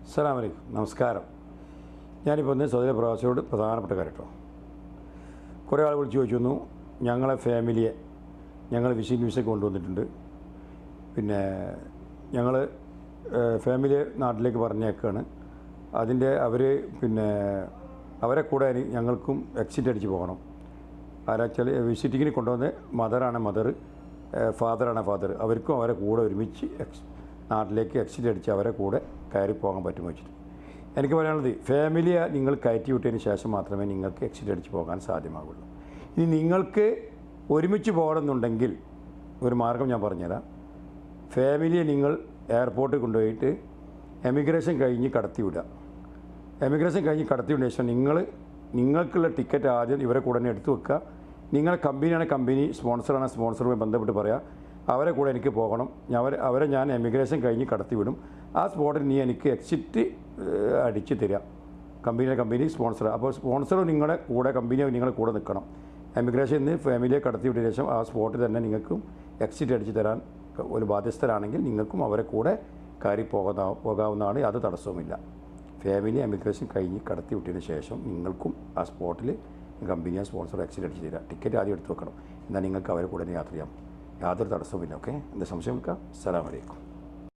അസ്സലാമു അലൈക്കും. നമസ്കാരം. ഞാനിപ്പോൾ ഒന്ന് സൗദി പ്രവാസിയോട് പ്രധാനപ്പെട്ട കാര്യം കേട്ടോ. കുറേ ആൾ വിളിച്ച് ചോദിച്ചു, ഞങ്ങളെ ഫാമിലിയെ ഞങ്ങൾ വിസിറ്റിംഗ് വിസയ്ക്ക് കൊണ്ടുവന്നിട്ടുണ്ട്. പിന്നെ ഞങ്ങൾ ഫാമിലിയെ നാട്ടിലേക്ക് പറഞ്ഞേക്കാണ്. അതിൻ്റെ അവരെ കൂടെ ഞങ്ങൾക്കും എക്സിറ്റ് അടിച്ച് പോകണം. ആരാച്ചാൽ വിസിറ്റിങ്ങിന് കൊണ്ടുവന്ന് മദറാണ് മദർ, ഫാദറാണ് ഫാദർ, അവർക്കും അവരെ കൂടെ ഒരുമിച്ച് നാട്ടിലേക്ക് എക്സിറ്റ് അടിച്ച് അവരെ കൂടെ കയറി പോകാൻ പറ്റുമോ വെച്ചിട്ട് എനിക്ക് പറയാനുള്ളത്, ഫാമിലിയെ നിങ്ങൾ കയറ്റി വിട്ടതിന് ശേഷം മാത്രമേ നിങ്ങൾക്ക് എക്സിറ്റ് അടിച്ച് പോകാൻ സാധ്യമാകുള്ളൂ. ഇനി നിങ്ങൾക്ക് ഒരുമിച്ച് പോകണമെന്നുണ്ടെങ്കിൽ ഒരു മാർഗം ഞാൻ പറഞ്ഞുതരാം. ഫാമിലിയെ നിങ്ങൾ എയർപോർട്ടിൽ കൊണ്ടുപോയിട്ട് എമിഗ്രേഷൻ കഴിഞ്ഞ് കടത്തിവിടുക. എമിഗ്രേഷൻ കഴിഞ്ഞ് കടത്തിവിട്ട ശേഷം നിങ്ങൾക്കുള്ള ടിക്കറ്റ് ആദ്യം ഇവരെ കൂടെ തന്നെ എടുത്തു വെക്കുക. നിങ്ങളെ കമ്പനിയാണ് കമ്പനി, സ്പോൺസറാണ് സ്പോൺസറുമായി ബന്ധപ്പെട്ട് പറയുക, അവരെ കൂടെ എനിക്ക് പോകണം, അവരെ ഞാൻ എമിഗ്രേഷൻ കഴിഞ്ഞ് കടത്തിവിടും. ആ സ്പോട്ടിൽ നീ എനിക്ക് എക്സിറ്റ് അടിച്ച് തരിക. Company sponsor. അപ്പോൾ സ്പോൺസർ നിങ്ങളുടെ കൂടെ, കമ്പനി നിങ്ങളുടെ കൂടെ നിൽക്കണം. എമിഗ്രേഷനിൽ നിന്ന് ഫാമിലിയെ കടത്തിവിട്ട ശേഷം ആ സ്പോട്ടിൽ തന്നെ നിങ്ങൾക്കും എക്സിറ്റ് അടിച്ച് തരാൻ ഒരു ബാധ്യസ്ഥരാണെങ്കിൽ നിങ്ങൾക്കും അവരെ കൂടെ കയറി പോകാവുന്നതാണ്. അത് തടസ്സവുമില്ല. ഫാമിലി എമിഗ്രേഷൻ കഴിഞ്ഞ് കടത്തി വിട്ടതിന് ശേഷം നിങ്ങൾക്കും ആ സ്പോട്ടിൽ കമ്പനിയെ സ്പോൺസർ എക്സിറ്റ് അടിച്ച് തരിക. ടിക്കറ്റ് ആദ്യം എടുത്ത് വെക്കണം. എന്നാൽ നിങ്ങൾക്ക് അവരെ കൂടെ യാത്ര ചെയ്യാം. യാതൊരു തടസ്സവുമില്ല. ഓക്കെ, എന്താ സംശയം വെക്കാം. അസ്സലാമു അലൈക്കും.